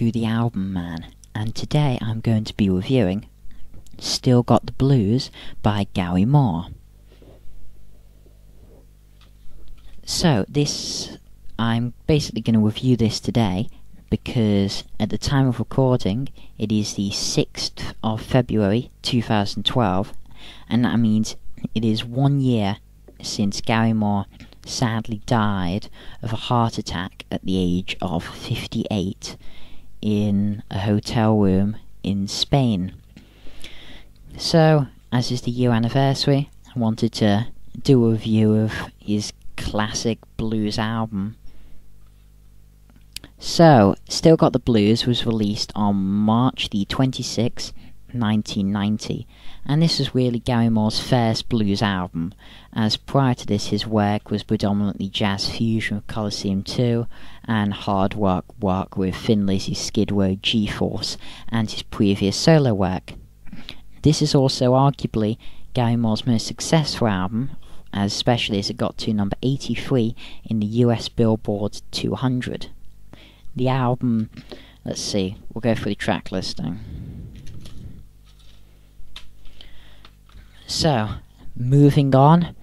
to The Album Man, and today I'm going to be reviewing Still Got the Blues by Gary Moore. So I'm basically going to review this today because at the time of recording it is the 6th of February 2012, and that means it is 1 year since Gary Moore sadly died of a heart attack at the age of 58 in a hotel room in Spain. So, as is the year anniversary, I wanted to do a review of his classic blues album. So, Still Got the Blues was released on March the 26th, 1990, and this was really Gary Moore's first blues album, as prior to this his work was predominantly jazz fusion with Colosseum 2 and hard work with Thin Lizzy's Skid Row G-Force and his previous solo work. This is also arguably Gary Moore's most successful album, especially as it got to number 83 in the US Billboard 200. The album, let's see, we'll go through the track listing. So, Moving On,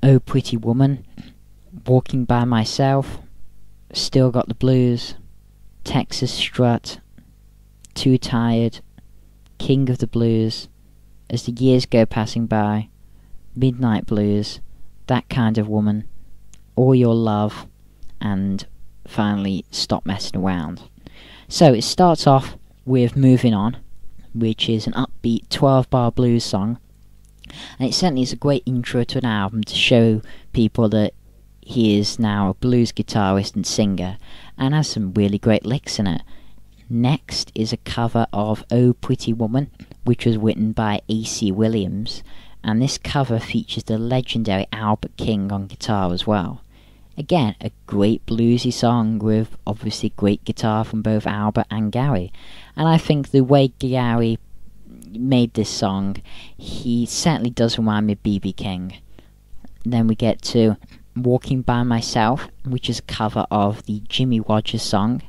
Oh Pretty Woman, Walking by Myself, Still Got the Blues, Texas Strut, Too Tired, King of the Blues, As the Years Go Passing By, Midnight Blues, That Kind of Woman, All Your Love, and finally Stop Messing Around. So it starts off with Moving On, which is an upbeat 12-bar blues song, and it certainly is a great intro to an album to show people that he is now a blues guitarist and singer, and has some really great licks in it. Next is a cover of Oh Pretty Woman, which was written by A.C. Williams, and this cover features the legendary Albert King on guitar as well. Again, a great bluesy song with obviously great guitar from both Albert and Gary, and I think the way Gary made this song, he certainly does remind me of B.B. King. Then we get to Walking by Myself, which is a cover of the Jimmy Rogers song,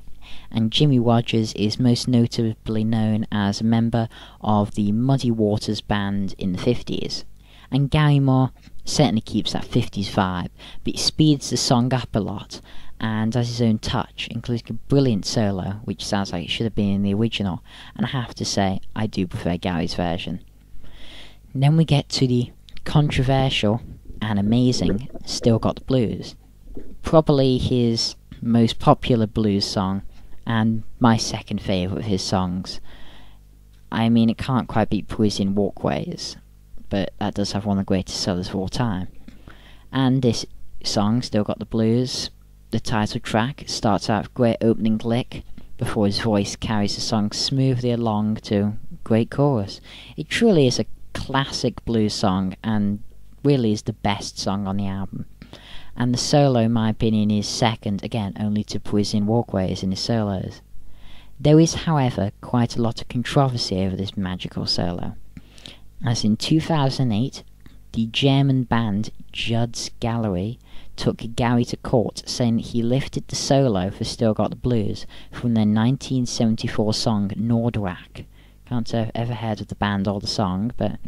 and Jimmy Rogers is most notably known as a member of the Muddy Waters band in the 50s, and Gary Moore certainly keeps that 50s vibe, but he speeds the song up a lot and has his own touch, including a brilliant solo which sounds like it should have been in the original, and I have to say I do prefer Gary's version. Then we get to the controversial and amazing Still Got the Blues, probably his most popular blues song and my second favourite of his songs. I mean, it can't quite beat Parisian Walkways, but that does have one of the greatest solos of all time. And this song, Still Got the Blues, the title track, starts out with a great opening lick before his voice carries the song smoothly along to a great chorus. It truly is a classic blues song and really is the best song on the album. And the solo, in my opinion, is second, again, only to Parisian Walkways in his solos. There is, however, quite a lot of controversy over this magical solo, as in 2008, the German band Judd's Gallery took Gary to court, saying that he lifted the solo for Still Got the Blues from their 1974 song Nordwak. Can't say I've ever heard of the band or the song, but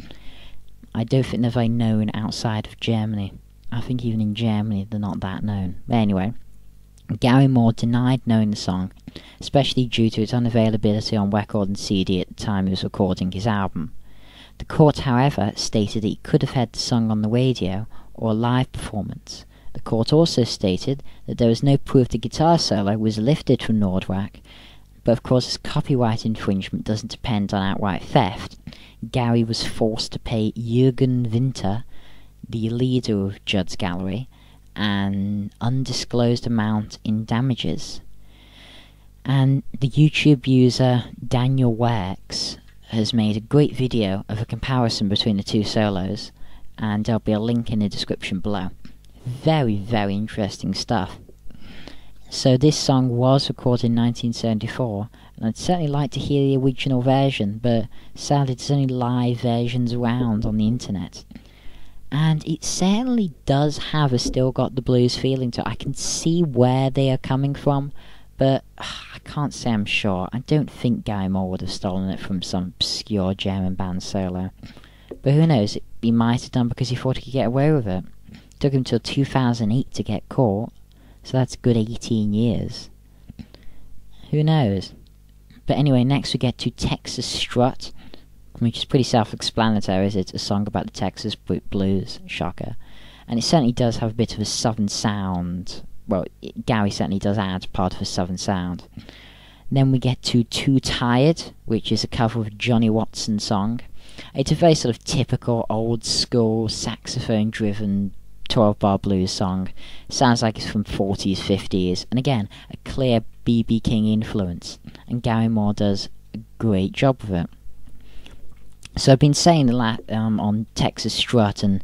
I don't think they're very known outside of Germany. I think even in Germany they're not that known. But anyway, Gary Moore denied knowing the song, especially due to its unavailability on record and CD at the time he was recording his album. The court, however, stated that he could have heard the song on the radio or a live performance. The court also stated that there was no proof the guitar solo was lifted from Nordwak, but of course as copyright infringement doesn't depend on outright theft, Gary was forced to pay Jürgen Winter, the leader of Judd's Gallery, an undisclosed amount in damages. And the YouTube user Daniel Works has made a great video of a comparison between the two solos, and there'll be a link in the description below. Very, very interesting stuff. So this song was recorded in 1974, and I'd certainly like to hear the original version, but sadly there's only live versions around on the internet. And it certainly does have a Still Got the Blues feeling to it. I can see where they are coming from, but I can't say I'm sure. I don't think Gary Moore would have stolen it from some obscure German band solo. But who knows, he might have done because he thought he could get away with it. It took him till 2008 to get caught, so that's a good 18 years. Who knows? But anyway, next we get to Texas Strut, which is pretty self-explanatory, as it's a song about the Texas blues, shocker. And it certainly does have a bit of a southern sound. Well, Gary certainly does add part of a southern sound. Then we get to Too Tired, which is a cover of a Johnny Watson song. It's a very sort of typical old-school saxophone-driven 12-bar blues song. Sounds like it's from 40s, 50s, and again, a clear B.B. King influence. And Gary Moore does a great job with it. So I've been saying on Texas Strut and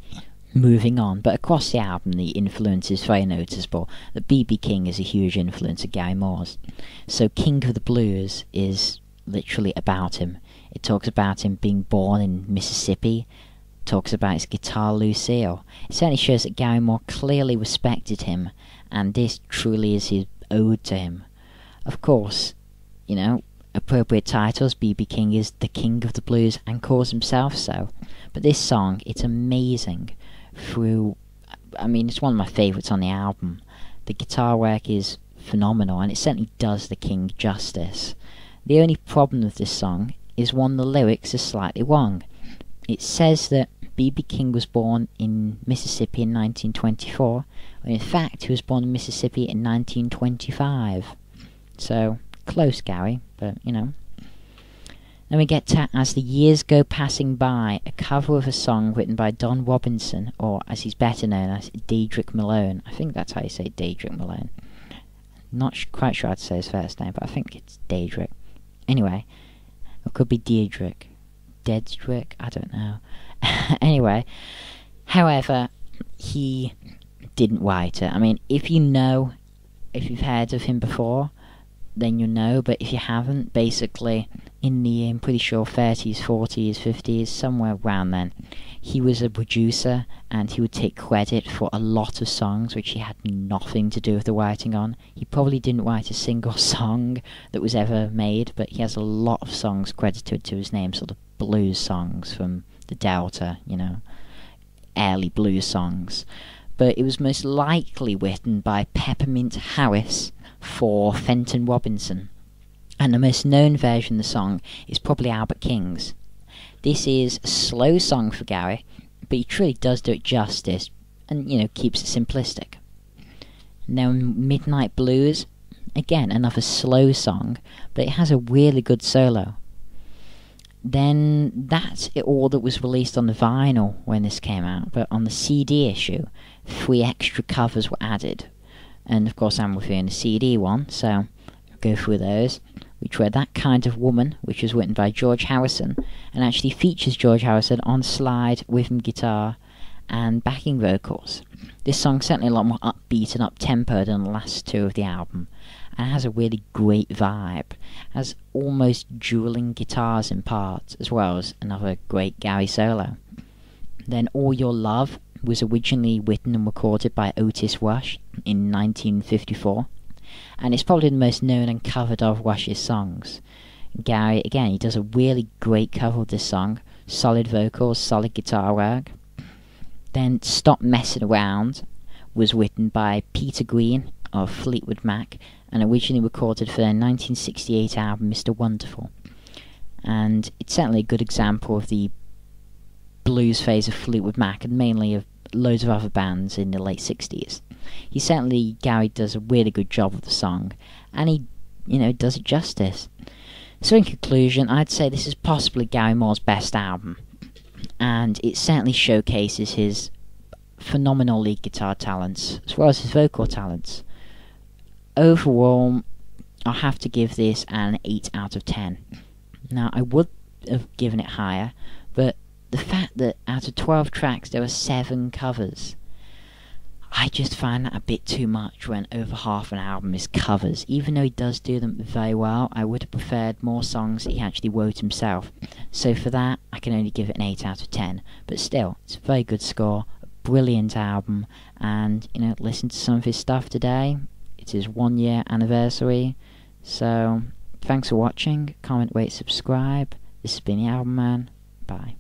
moving on, but across the album the influence is very noticeable. That B.B. King is a huge influence of Gary Moore's. So King of the Blues is literally about him. It talks about him being born in Mississippi, talks about his guitar Lucille. It certainly shows that Gary Moore clearly respected him, and this truly is his ode to him. Of course, you know, appropriate titles, B.B. King is the King of the Blues and calls himself so. But this song, it's amazing it's one of my favourites on the album. The guitar work is phenomenal, and it certainly does the King justice. The only problem with this song is the lyrics are slightly wrong. It says that B.B. King was born in Mississippi in 1924, when in fact he was born in Mississippi in 1925. So, close, Gary, but you know. Then we get to As the Years Go Passing By, a cover of a song written by Don Robinson, or as he's better known as, Daedric Malone. I think that's how you say Daedric Malone. Not quite sure how to say his first name, but I think it's Daedric. Anyway, it could be Deirdrick. Deadrick? I don't know. Anyway, however, he didn't write it. I mean, if you've heard of him before, then you know, but if you haven't, basically, in the, I'm pretty sure, 30s, 40s, 50s, somewhere around then, he was a producer, and he would take credit for a lot of songs which he had nothing to do with the writing on. He probably didn't write a single song that was ever made, but he has a lot of songs credited to his name, sort of blues songs from the Delta, you know, early blues songs. But it was most likely written by Peppermint Harris for Fenton Robinson, and the most known version of the song is probably Albert King's. This is a slow song for Gary, but he truly does do it justice, and you know, keeps it simplistic. Now Midnight Blues, again another slow song, but it has a really good solo. Then that's all that was released on the vinyl when this came out, but on the CD issue 3 extra covers were added. And of course I'm reviewing the CD one, so I'll go through those, which were That Kind of Woman, which was written by George Harrison, and actually features George Harrison on slide, rhythm guitar, and backing vocals. This song's certainly a lot more upbeat and up-tempo than the last two of the album, and it has a really great vibe. It has almost dueling guitars in parts, as well as another great Gary solo. Then All Your Love was originally written and recorded by Otis Rush in 1954, and it's probably the most known and covered of Rush's songs. Gary, again, he does a really great cover of this song, solid vocals, solid guitar work. Then Stop Messing Around was written by Peter Green of Fleetwood Mac, and originally recorded for their 1968 album Mr. Wonderful. And it's certainly a good example of the blues phase of Fleetwood Mac, and mainly of loads of other bands in the late 60s. Gary does a really good job of the song, and he, you know, does it justice. So in conclusion, I'd say this is possibly Gary Moore's best album, and it certainly showcases his phenomenal lead guitar talents, as well as his vocal talents. Overall, I'll have to give this an 8 out of 10. Now, I would have given it higher, but the fact that out of 12 tracks there are 7 covers, I just find that a bit too much when over half an album is covers. Even though he does do them very well, I would have preferred more songs that he actually wrote himself. So for that, I can only give it an 8 out of 10. But still, it's a very good score, a brilliant album, and, you know, listen to some of his stuff today, It is 1 year anniversary. So thanks for watching. Comment, rate, subscribe. This has been the Album Man. Bye.